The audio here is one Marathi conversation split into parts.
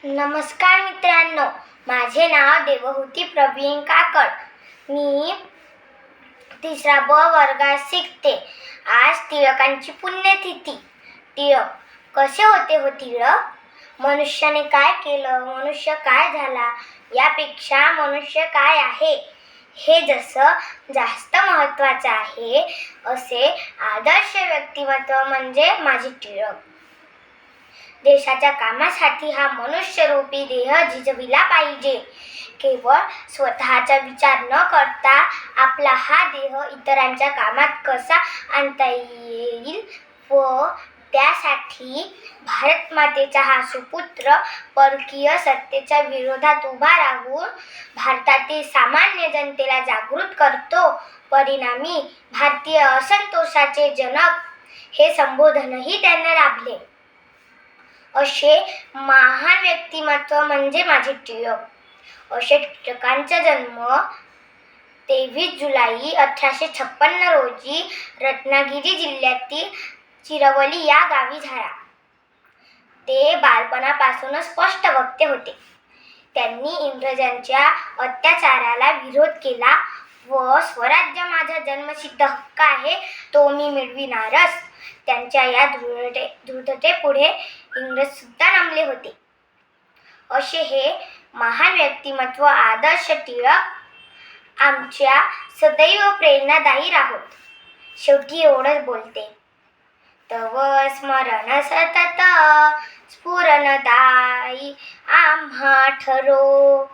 नमस्कार मित्रांनो, माझे नाव देवहूती प्रवीण काकड. मी 3रा ब वर्गात शिकते. आज टिळकांची पुण्यतिथी. टिळक कसे होते हो टिळक? मनुष्याने काय केलं, मनुष्य काय झाला यापेक्षा मनुष्य काय आहे हे जास्त महत्त्वाचं आहे. असे आदर्श व्यक्तिमत्व म्हणजे माझे टिळक. देशाच्या कामासाठी हा मनुष्यरूपी देह झिजविला पाहिजे. केवळ स्वतःचा विचार न करता आपला हा देह इतरांच्या कामात कसा आणता येईल व त्यासाठी भारतमातेचा हा सुपुत्र परकीय सत्तेच्या विरोधात उभा राहून भारतातील सामान्य जनतेला जागृत करतो. परिणामी भारतीय असंतोषाचे जनक हे संबोधनही त्यांना लाभले. असे महान व्यक्तिमत्व म्हणजे माझे टिळक. असे टिळकांचा जन्म 23 जुलै 1856 रोजी रत्नागिरी जिल्ह्यातील चिरवली या गावी झाला. ते बालपणापासूनच स्पष्ट वक्ते होते. त्यांनी इंग्रजांच्या अत्याचाराला विरोध केला व स्वराज्य माझा जन्मसिद्ध हक्क आहे, तो मी मिळविणारच. त्यांच्या या दृढतेपुढे इंग्रज सुद्धा नमले होते. असे हे महान व्यक्तिमत्व आदर्श टिळक आमच्या सदैव प्रेरणादायी राहोत. शेवटी एवढंच बोलते. तव स्मरण सतत स्फुरणदायी आम्हा ठरो,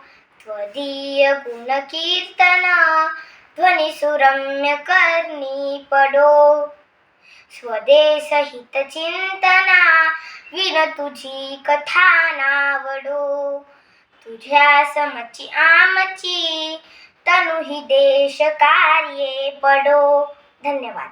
त्वदीय गुण कीर्तन ध्वनी सुरम्य करणी पडो. स्वदेश हित चिंतना विन तुझी कथा नावडो. तुझ्या समची आमची तनु ही देश कार्ये पडो. धन्यवाद.